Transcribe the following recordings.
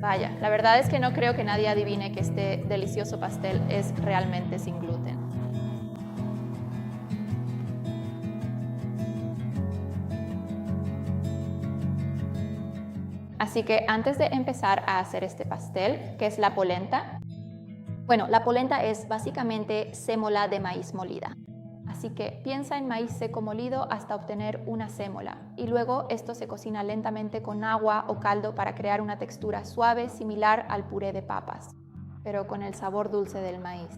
Vaya, la verdad es que no creo que nadie adivine que este delicioso pastel es realmente sin gluten. Así que antes de empezar a hacer este pastel, que es la polenta, bueno, la polenta es básicamente sémola de maíz molida. Así que piensa en maíz seco molido hasta obtener una sémola y luego esto se cocina lentamente con agua o caldo para crear una textura suave similar al puré de papas, pero con el sabor dulce del maíz.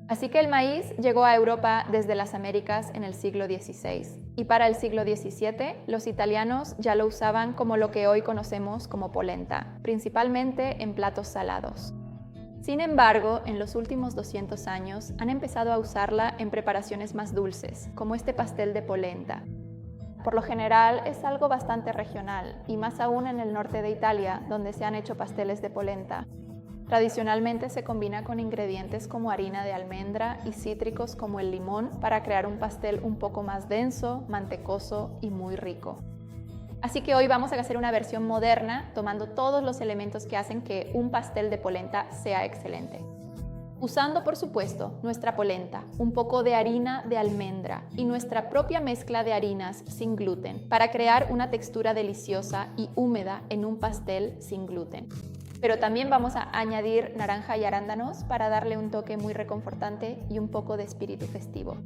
Así que el maíz llegó a Europa desde las Américas en el siglo XVI y para el siglo XVII los italianos ya lo usaban como lo que hoy conocemos como polenta, principalmente en platos salados. Sin embargo, en los últimos 200 años han empezado a usarla en preparaciones más dulces, como este pastel de polenta. Por lo general es algo bastante regional, y más aún en el norte de Italia, donde se han hecho pasteles de polenta. Tradicionalmente se combina con ingredientes como harina de almendra y cítricos como el limón para crear un pastel un poco más denso, mantecoso y muy rico. Así que hoy vamos a hacer una versión moderna, tomando todos los elementos que hacen que un pastel de polenta sea excelente. Usando, por supuesto, nuestra polenta, un poco de harina de almendra y nuestra propia mezcla de harinas sin gluten para crear una textura deliciosa y húmeda en un pastel sin gluten. Pero también vamos a añadir naranja y arándanos para darle un toque muy reconfortante y un poco de espíritu festivo.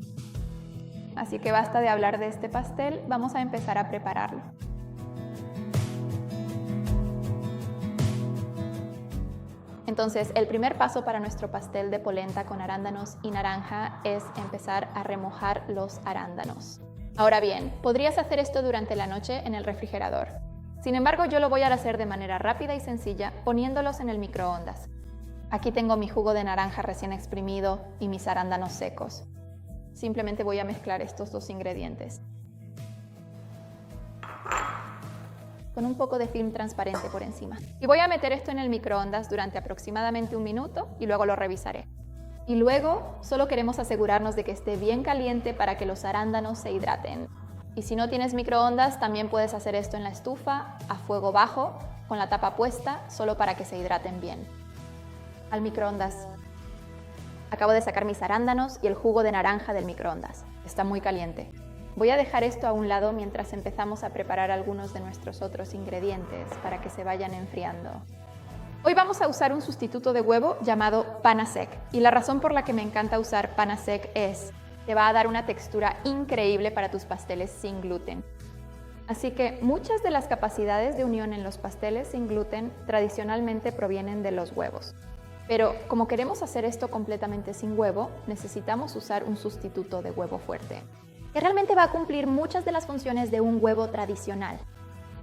Así que basta de hablar de este pastel, vamos a empezar a prepararlo. Entonces, el primer paso para nuestro pastel de polenta con arándanos y naranja es empezar a remojar los arándanos. Ahora bien, podrías hacer esto durante la noche en el refrigerador. Sin embargo, yo lo voy a hacer de manera rápida y sencilla poniéndolos en el microondas. Aquí tengo mi jugo de naranja recién exprimido y mis arándanos secos. Simplemente voy a mezclar estos dos ingredientes con un poco de film transparente por encima. Y voy a meter esto en el microondas durante aproximadamente 1 minuto y luego lo revisaré. Y luego solo queremos asegurarnos de que esté bien caliente para que los arándanos se hidraten. Y si no tienes microondas, también puedes hacer esto en la estufa, a fuego bajo, con la tapa puesta, solo para que se hidraten bien. Al microondas. Acabo de sacar mis arándanos y el jugo de naranja del microondas. Está muy caliente. Voy a dejar esto a un lado mientras empezamos a preparar algunos de nuestros otros ingredientes para que se vayan enfriando. Hoy vamos a usar un sustituto de huevo llamado Panasec y la razón por la que me encanta usar Panasec es que va a dar una textura increíble para tus pasteles sin gluten. Así que muchas de las capacidades de unión en los pasteles sin gluten tradicionalmente provienen de los huevos. Pero como queremos hacer esto completamente sin huevo, necesitamos usar un sustituto de huevo fuerte, que realmente va a cumplir muchas de las funciones de un huevo tradicional.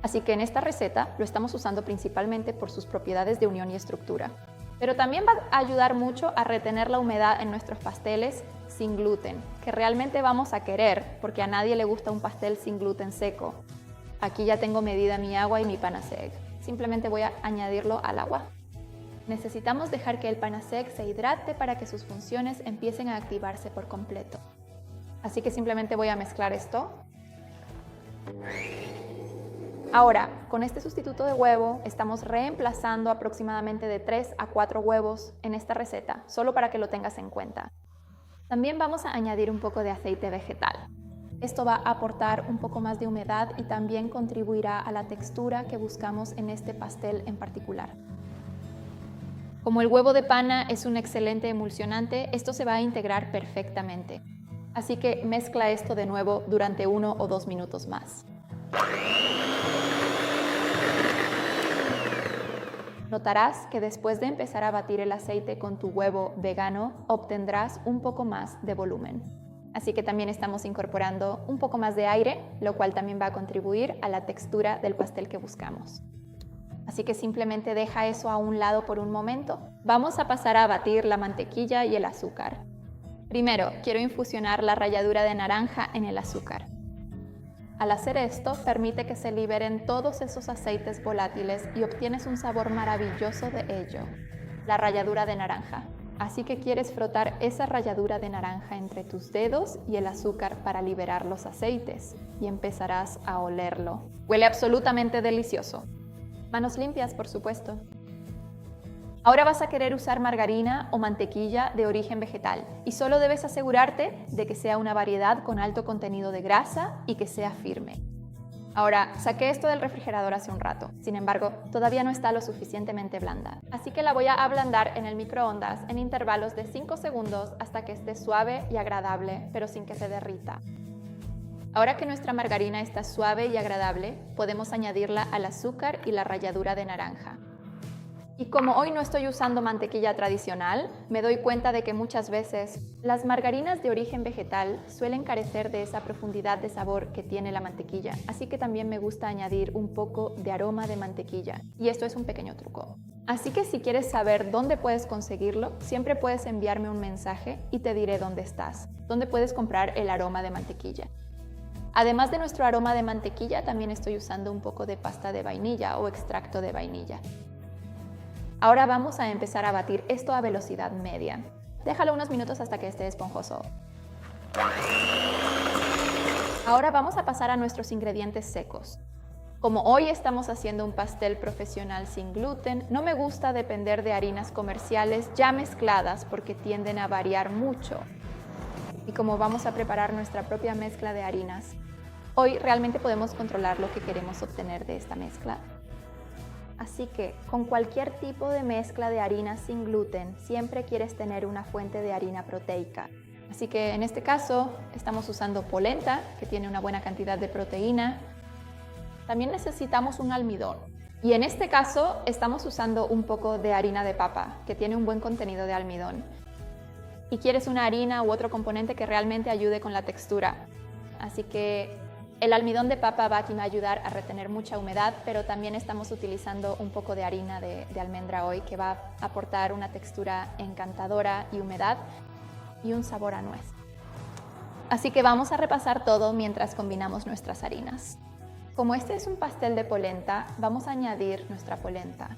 Así que en esta receta lo estamos usando principalmente por sus propiedades de unión y estructura. Pero también va a ayudar mucho a retener la humedad en nuestros pasteles sin gluten, que realmente vamos a querer, porque a nadie le gusta un pastel sin gluten seco. Aquí ya tengo medida mi agua y mi Panasec. Simplemente voy a añadirlo al agua. Necesitamos dejar que el Panasec se hidrate para que sus funciones empiecen a activarse por completo. Así que simplemente voy a mezclar esto. Ahora, con este sustituto de huevo, estamos reemplazando aproximadamente de 3 a 4 huevos en esta receta, solo para que lo tengas en cuenta. También vamos a añadir un poco de aceite vegetal. Esto va a aportar un poco más de humedad y también contribuirá a la textura que buscamos en este pastel en particular. Como el huevo de pana es un excelente emulsionante, esto se va a integrar perfectamente. Así que mezcla esto de nuevo durante 1 o 2 minutos más. Notarás que después de empezar a batir el aceite con tu huevo vegano, obtendrás un poco más de volumen. Así que también estamos incorporando un poco más de aire, lo cual también va a contribuir a la textura del pastel que buscamos. Así que simplemente deja eso a un lado por un momento. Vamos a pasar a batir la mantequilla y el azúcar. Primero, quiero infusionar la ralladura de naranja en el azúcar. Al hacer esto, permite que se liberen todos esos aceites volátiles y obtienes un sabor maravilloso de ello, la ralladura de naranja. Así que quieres frotar esa ralladura de naranja entre tus dedos y el azúcar para liberar los aceites y empezarás a olerlo. Huele absolutamente delicioso. Manos limpias, por supuesto. Ahora vas a querer usar margarina o mantequilla de origen vegetal y solo debes asegurarte de que sea una variedad con alto contenido de grasa y que sea firme. Ahora, saqué esto del refrigerador hace un rato, sin embargo, todavía no está lo suficientemente blanda. Así que la voy a ablandar en el microondas en intervalos de 5 segundos hasta que esté suave y agradable, pero sin que se derrita. Ahora que nuestra margarina está suave y agradable, podemos añadirla al azúcar y la ralladura de naranja. Y como hoy no estoy usando mantequilla tradicional, me doy cuenta de que muchas veces las margarinas de origen vegetal suelen carecer de esa profundidad de sabor que tiene la mantequilla, así que también me gusta añadir un poco de aroma de mantequilla, y esto es un pequeño truco. Así que si quieres saber dónde puedes conseguirlo, siempre puedes enviarme un mensaje y te diré dónde estás, dónde puedes comprar el aroma de mantequilla. Además de nuestro aroma de mantequilla, también estoy usando un poco de pasta de vainilla o extracto de vainilla. Ahora vamos a empezar a batir esto a velocidad media. Déjalo unos minutos hasta que esté esponjoso. Ahora vamos a pasar a nuestros ingredientes secos. Como hoy estamos haciendo un pastel profesional sin gluten, no me gusta depender de harinas comerciales ya mezcladas porque tienden a variar mucho. Y como vamos a preparar nuestra propia mezcla de harinas, hoy realmente podemos controlar lo que queremos obtener de esta mezcla. Así que, con cualquier tipo de mezcla de harinas sin gluten, siempre quieres tener una fuente de harina proteica. Así que en este caso, estamos usando polenta, que tiene una buena cantidad de proteína. También necesitamos un almidón. Y en este caso, estamos usando un poco de harina de papa, que tiene un buen contenido de almidón. Y quieres una harina u otro componente que realmente ayude con la textura. Así que el almidón de papa va a ayudar a retener mucha humedad, pero también estamos utilizando un poco de harina de almendra hoy que va a aportar una textura encantadora y humedad y un sabor a nuez. Así que vamos a repasar todo mientras combinamos nuestras harinas. Como este es un pastel de polenta, vamos a añadir nuestra polenta.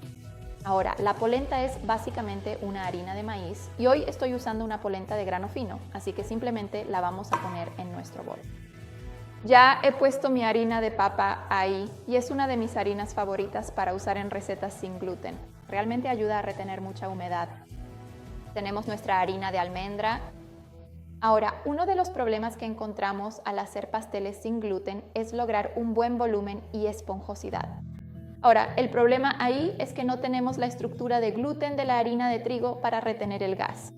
Ahora, la polenta es básicamente una harina de maíz y hoy estoy usando una polenta de grano fino, así que simplemente la vamos a poner en nuestro bol. Ya he puesto mi harina de papa ahí y es una de mis harinas favoritas para usar en recetas sin gluten. Realmente ayuda a retener mucha humedad. Tenemos nuestra harina de almendra. Ahora, uno de los problemas que encontramos al hacer pasteles sin gluten es lograr un buen volumen y esponjosidad. Ahora, el problema ahí es que no tenemos la estructura de gluten de la harina de trigo para retener el gas.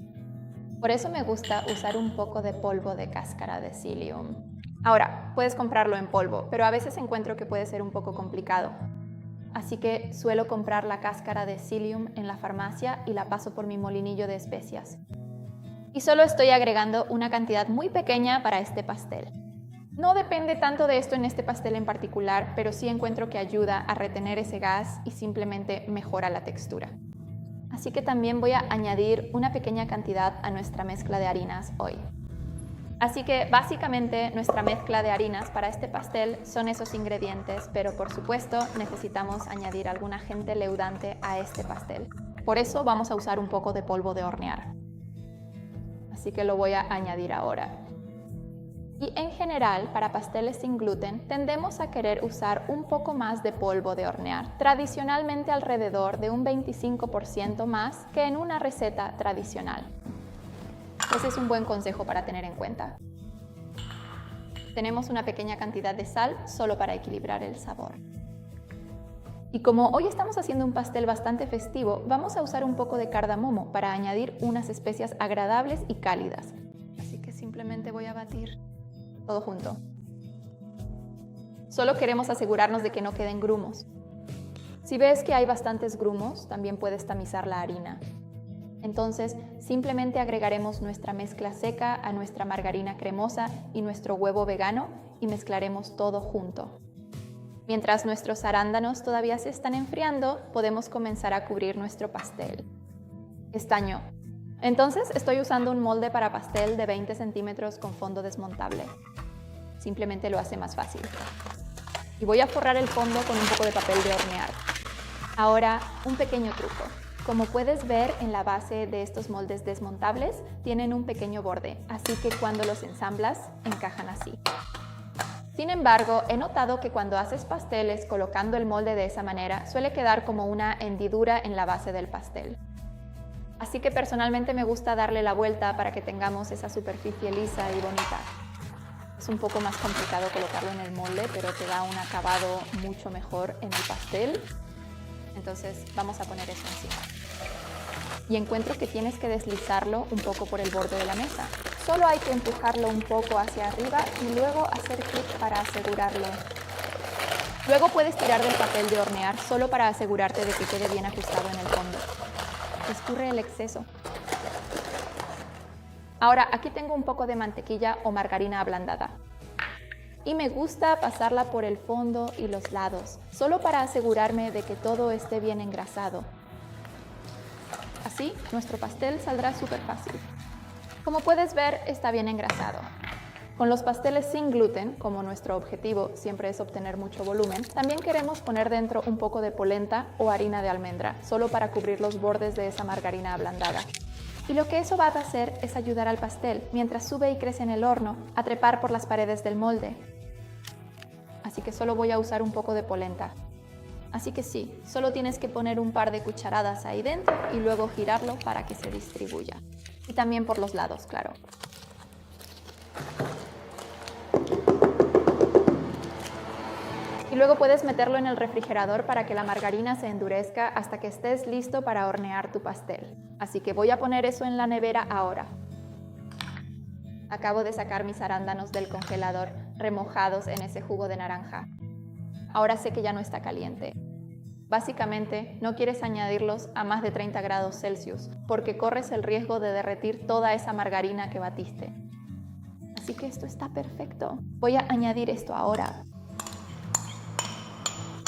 Por eso me gusta usar un poco de polvo de cáscara de psyllium. Ahora, puedes comprarlo en polvo, pero a veces encuentro que puede ser un poco complicado. Así que suelo comprar la cáscara de psyllium en la farmacia y la paso por mi molinillo de especias. Y solo estoy agregando una cantidad muy pequeña para este pastel. No depende tanto de esto en este pastel en particular, pero sí encuentro que ayuda a retener ese gas y simplemente mejora la textura. Así que también voy a añadir una pequeña cantidad a nuestra mezcla de harinas hoy. Así que básicamente nuestra mezcla de harinas para este pastel son esos ingredientes, pero por supuesto necesitamos añadir algún agente leudante a este pastel. Por eso vamos a usar un poco de polvo de hornear. Así que lo voy a añadir ahora. Y en general, para pasteles sin gluten, tendemos a querer usar un poco más de polvo de hornear, tradicionalmente alrededor de un 25% más que en una receta tradicional. Ese es un buen consejo para tener en cuenta. Tenemos una pequeña cantidad de sal solo para equilibrar el sabor. Y como hoy estamos haciendo un pastel bastante festivo, vamos a usar un poco de cardamomo para añadir unas especias agradables y cálidas. Así que simplemente voy a batir todo junto. Solo queremos asegurarnos de que no queden grumos. Si ves que hay bastantes grumos, también puedes tamizar la harina. Entonces, simplemente agregaremos nuestra mezcla seca a nuestra margarina cremosa y nuestro huevo vegano y mezclaremos todo junto. Mientras nuestros arándanos todavía se están enfriando, podemos comenzar a cubrir nuestro pastel. Estaño. Entonces, estoy usando un molde para pastel de 20 centímetros con fondo desmontable. Simplemente lo hace más fácil. Y voy a forrar el fondo con un poco de papel de hornear. Ahora, un pequeño truco. Como puedes ver en la base de estos moldes desmontables, tienen un pequeño borde, así que cuando los ensamblas, encajan así. Sin embargo, he notado que cuando haces pasteles colocando el molde de esa manera, suele quedar como una hendidura en la base del pastel. Así que personalmente me gusta darle la vuelta para que tengamos esa superficie lisa y bonita. Es un poco más complicado colocarlo en el molde, pero te da un acabado mucho mejor en el pastel. Entonces vamos a poner eso encima. Y encuentro que tienes que deslizarlo un poco por el borde de la mesa. Solo hay que empujarlo un poco hacia arriba y luego hacer clic para asegurarlo. Luego puedes tirar del papel de hornear solo para asegurarte de que quede bien ajustado en el fondo. Escurre el exceso. Ahora aquí tengo un poco de mantequilla o margarina ablandada. Y me gusta pasarla por el fondo y los lados, solo para asegurarme de que todo esté bien engrasado. Así, nuestro pastel saldrá súper fácil. Como puedes ver, está bien engrasado. Con los pasteles sin gluten, como nuestro objetivo siempre es obtener mucho volumen, también queremos poner dentro un poco de polenta o harina de almendra, solo para cubrir los bordes de esa margarina ablandada. Y lo que eso va a hacer es ayudar al pastel, mientras sube y crece en el horno, a trepar por las paredes del molde. Así que solo voy a usar un poco de polenta. Así que sí, solo tienes que poner un par de cucharadas ahí dentro y luego girarlo para que se distribuya. Y también por los lados, claro. Y luego puedes meterlo en el refrigerador para que la margarina se endurezca hasta que estés listo para hornear tu pastel. Así que voy a poner eso en la nevera ahora. Acabo de sacar mis arándanos del congelador, remojados en ese jugo de naranja. Ahora sé que ya no está caliente. Básicamente, no quieres añadirlos a más de 30 grados Celsius, porque corres el riesgo de derretir toda esa margarina que batiste. Así que esto está perfecto. Voy a añadir esto ahora.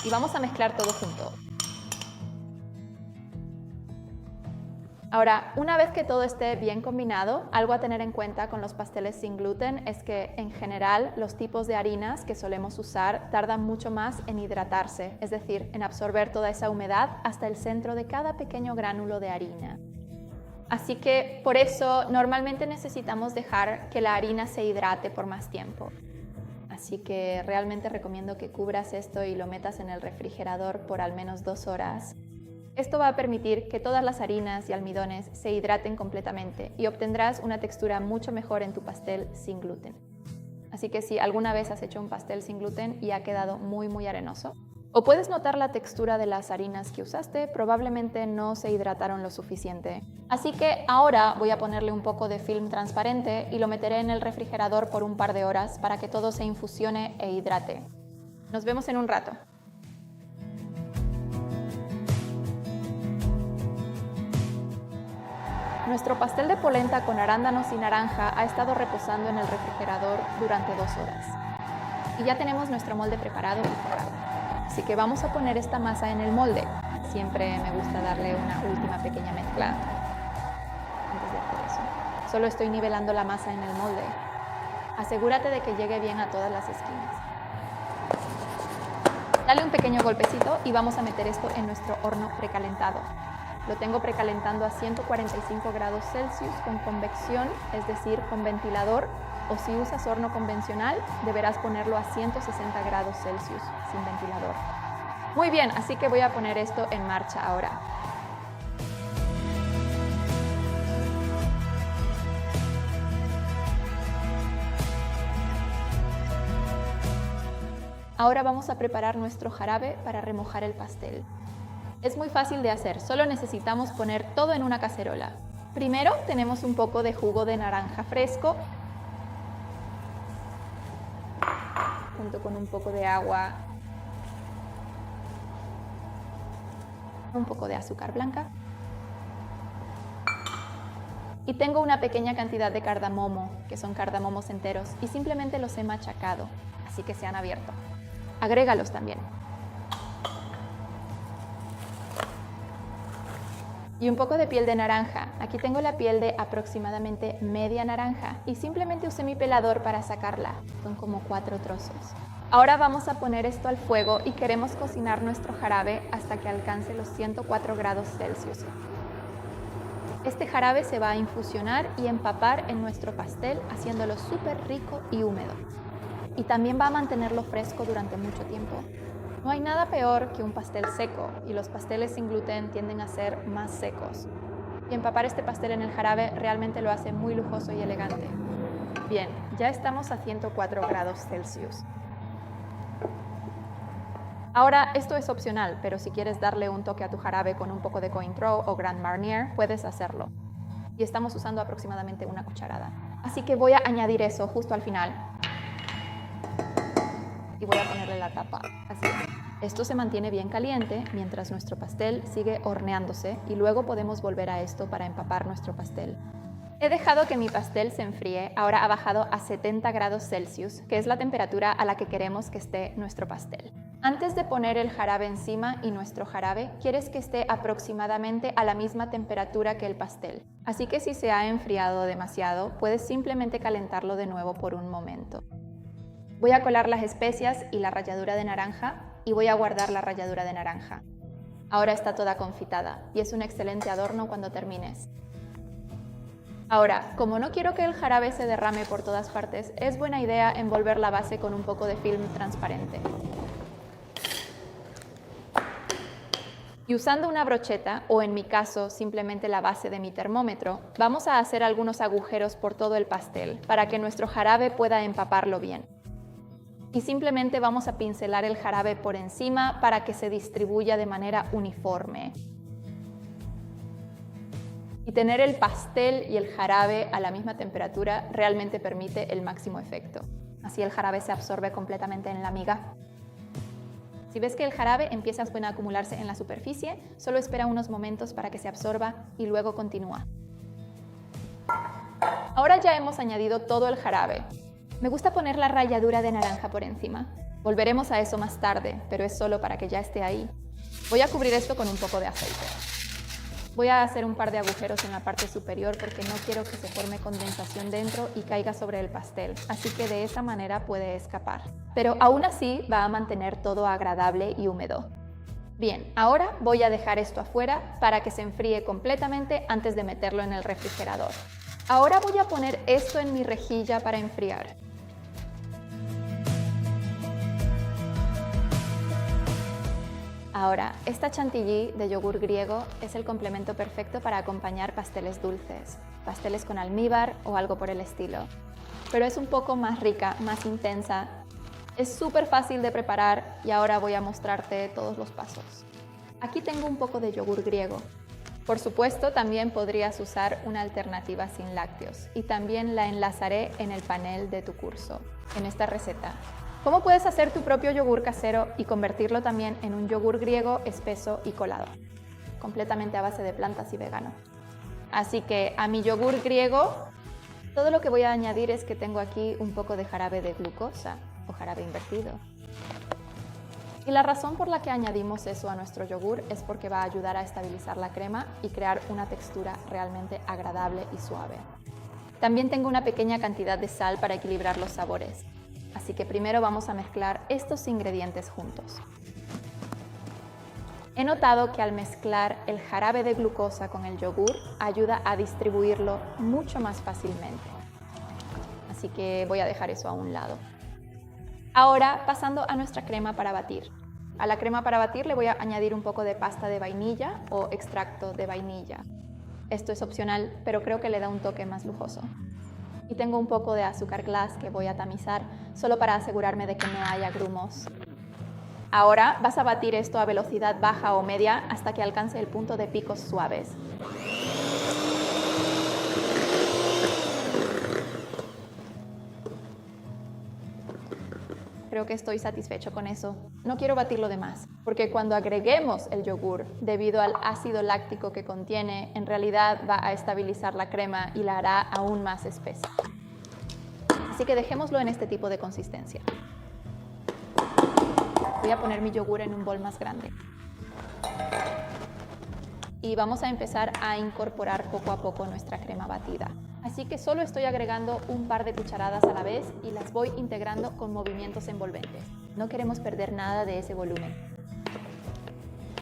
Y vamos a mezclar todo junto. Ahora, una vez que todo esté bien combinado, algo a tener en cuenta con los pasteles sin gluten es que, en general, los tipos de harinas que solemos usar tardan mucho más en hidratarse, es decir, en absorber toda esa humedad hasta el centro de cada pequeño gránulo de harina. Así que, por eso, normalmente necesitamos dejar que la harina se hidrate por más tiempo. Así que realmente recomiendo que cubras esto y lo metas en el refrigerador por al menos 2 horas. Esto va a permitir que todas las harinas y almidones se hidraten completamente y obtendrás una textura mucho mejor en tu pastel sin gluten. Así que si alguna vez has hecho un pastel sin gluten y ha quedado muy arenoso, o puedes notar la textura de las harinas que usaste, probablemente no se hidrataron lo suficiente. Así que ahora voy a ponerle un poco de film transparente y lo meteré en el refrigerador por un par de horas para que todo se infusione e hidrate. Nos vemos en un rato. Nuestro pastel de polenta con arándanos y naranja ha estado reposando en el refrigerador durante 2 horas. Y ya tenemos nuestro molde preparado y forrado. Así que vamos a poner esta masa en el molde. Siempre me gusta darle una última pequeña mezcla antes de hacer eso. Solo estoy nivelando la masa en el molde. Asegúrate de que llegue bien a todas las esquinas. Dale un pequeño golpecito y vamos a meter esto en nuestro horno precalentado. Lo tengo precalentando a 145 grados Celsius con convección, es decir, con ventilador, o si usas horno convencional, deberás ponerlo a 160 grados Celsius sin ventilador. Muy bien, así que voy a poner esto en marcha ahora. Ahora vamos a preparar nuestro jarabe para remojar el pastel. Es muy fácil de hacer, solo necesitamos poner todo en una cacerola. Primero tenemos un poco de jugo de naranja fresco, junto con un poco de agua, un poco de azúcar blanca. Y tengo una pequeña cantidad de cardamomo, que son cardamomos enteros, y simplemente los he machacado, así que se han abierto. Agrégalos también. Y un poco de piel de naranja. Aquí tengo la piel de aproximadamente media naranja y simplemente usé mi pelador para sacarla. Son como 4 trozos. Ahora vamos a poner esto al fuego y queremos cocinar nuestro jarabe hasta que alcance los 104 grados Celsius. Este jarabe se va a infusionar y empapar en nuestro pastel, haciéndolo súper rico y húmedo. y también va a mantenerlo fresco durante mucho tiempo. No hay nada peor que un pastel seco, y los pasteles sin gluten tienden a ser más secos. Y empapar este pastel en el jarabe realmente lo hace muy lujoso y elegante. Bien, ya estamos a 104 grados Celsius. Ahora, esto es opcional, pero si quieres darle un toque a tu jarabe con un poco de Cointreau o Grand Marnier, puedes hacerlo. Y estamos usando aproximadamente una cucharada. Así que voy a añadir eso justo al final. Y voy a ponerle la tapa, así es. Esto se mantiene bien caliente mientras nuestro pastel sigue horneándose y luego podemos volver a esto para empapar nuestro pastel. He dejado que mi pastel se enfríe, ahora ha bajado a 70 grados Celsius, que es la temperatura a la que queremos que esté nuestro pastel. Antes de poner el jarabe encima y nuestro jarabe, quieres que esté aproximadamente a la misma temperatura que el pastel. Así que si se ha enfriado demasiado, puedes simplemente calentarlo de nuevo por un momento. Voy a colar las especias y la ralladura de naranja y voy a guardar la ralladura de naranja. Ahora está toda confitada y es un excelente adorno cuando termines. Ahora, como no quiero que el jarabe se derrame por todas partes, es buena idea envolver la base con un poco de film transparente. Y usando una brocheta, o en mi caso simplemente la base de mi termómetro, vamos a hacer algunos agujeros por todo el pastel para que nuestro jarabe pueda empaparlo bien. Y simplemente vamos a pincelar el jarabe por encima para que se distribuya de manera uniforme. Y tener el pastel y el jarabe a la misma temperatura realmente permite el máximo efecto. Así el jarabe se absorbe completamente en la miga. Si ves que el jarabe empieza a acumularse en la superficie, solo espera unos momentos para que se absorba y luego continúa. Ahora ya hemos añadido todo el jarabe. Me gusta poner la ralladura de naranja por encima. Volveremos a eso más tarde, pero es solo para que ya esté ahí. Voy a cubrir esto con un poco de aceite. Voy a hacer un par de agujeros en la parte superior porque no quiero que se forme condensación dentro y caiga sobre el pastel, así que de esa manera puede escapar. Pero aún así va a mantener todo agradable y húmedo. Bien, ahora voy a dejar esto afuera para que se enfríe completamente antes de meterlo en el refrigerador. Ahora voy a poner esto en mi rejilla para enfriar. Ahora, esta chantilly de yogur griego es el complemento perfecto para acompañar pasteles dulces, pasteles con almíbar o algo por el estilo. Pero es un poco más rica, más intensa. Es súper fácil de preparar y ahora voy a mostrarte todos los pasos. Aquí tengo un poco de yogur griego. Por supuesto, también podrías usar una alternativa sin lácteos y también la enlazaré en el panel de tu curso, en esta receta. ¿Cómo puedes hacer tu propio yogur casero y convertirlo también en un yogur griego espeso y colado? Completamente a base de plantas y vegano. Así que a mi yogur griego, todo lo que voy a añadir es que tengo aquí un poco de jarabe de glucosa o jarabe invertido. Y la razón por la que añadimos eso a nuestro yogur es porque va a ayudar a estabilizar la crema y crear una textura realmente agradable y suave. También tengo una pequeña cantidad de sal para equilibrar los sabores. Así que primero vamos a mezclar estos ingredientes juntos. He notado que al mezclar el jarabe de glucosa con el yogur ayuda a distribuirlo mucho más fácilmente. Así que voy a dejar eso a un lado. Ahora pasando a nuestra crema para batir. A la crema para batir le voy a añadir un poco de pasta de vainilla o extracto de vainilla. Esto es opcional, pero creo que le da un toque más lujoso. Y tengo un poco de azúcar glass que voy a tamizar solo para asegurarme de que no haya grumos. Ahora vas a batir esto a velocidad baja o media hasta que alcance el punto de picos suaves. Creo que estoy satisfecho con eso. No quiero batirlo de más, porque cuando agreguemos el yogur, debido al ácido láctico que contiene, en realidad va a estabilizar la crema y la hará aún más espesa. Así que dejémoslo en este tipo de consistencia. Voy a poner mi yogur en un bol más grande. Y vamos a empezar a incorporar poco a poco nuestra crema batida. Así que solo estoy agregando un par de cucharadas a la vez y las voy integrando con movimientos envolventes. No queremos perder nada de ese volumen.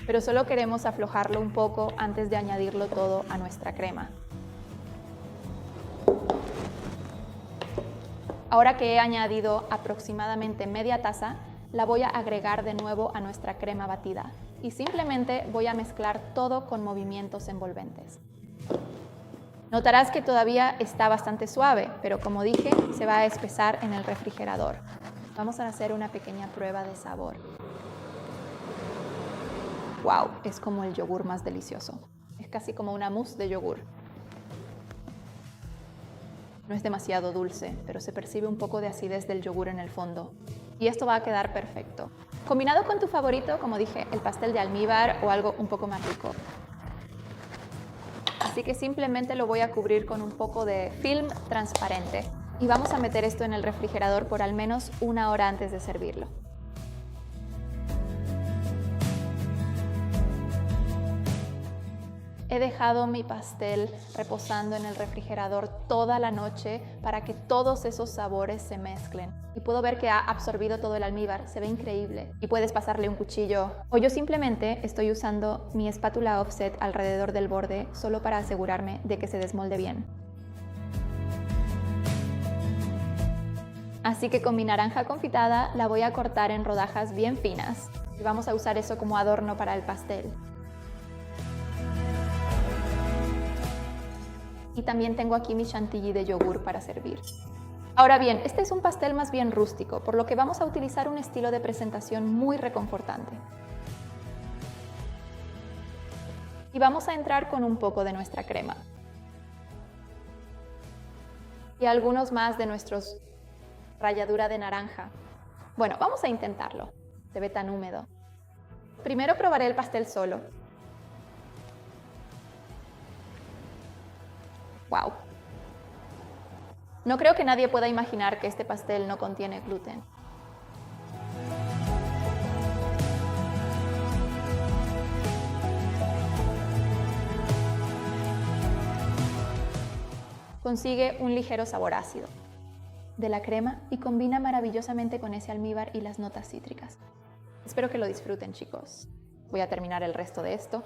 Pero solo queremos aflojarlo un poco antes de añadirlo todo a nuestra crema. Ahora que he añadido aproximadamente media taza, la voy a agregar de nuevo a nuestra crema batida y simplemente voy a mezclar todo con movimientos envolventes. Notarás que todavía está bastante suave, pero como dije, se va a espesar en el refrigerador. Vamos a hacer una pequeña prueba de sabor. ¡Wow! Es como el yogur más delicioso. Es casi como una mousse de yogur. No es demasiado dulce, pero se percibe un poco de acidez del yogur en el fondo. Y esto va a quedar perfecto. Combinado con tu favorito, como dije, el pastel de almíbar o algo un poco más rico. Así que simplemente lo voy a cubrir con un poco de film transparente. Y vamos a meter esto en el refrigerador por al menos 1 hora antes de servirlo. He dejado mi pastel reposando en el refrigerador toda la noche para que todos esos sabores se mezclen. Y puedo ver que ha absorbido todo el almíbar, se ve increíble. Y puedes pasarle un cuchillo. O yo simplemente estoy usando mi espátula offset alrededor del borde solo para asegurarme de que se desmolde bien. Así que con mi naranja confitada la voy a cortar en rodajas bien finas. Y vamos a usar eso como adorno para el pastel. Y también tengo aquí mi chantilly de yogur para servir. Ahora bien, este es un pastel más bien rústico, por lo que vamos a utilizar un estilo de presentación muy reconfortante. Y vamos a entrar con un poco de nuestra crema. Y algunos más de nuestros ralladura de naranja. Bueno, vamos a intentarlo. Se ve tan húmedo. Primero probaré el pastel solo. ¡Wow! No creo que nadie pueda imaginar que este pastel no contiene gluten. Consigue un ligero sabor ácido de la crema y combina maravillosamente con ese almíbar y las notas cítricas. Espero que lo disfruten, chicos. Voy a terminar el resto de esto.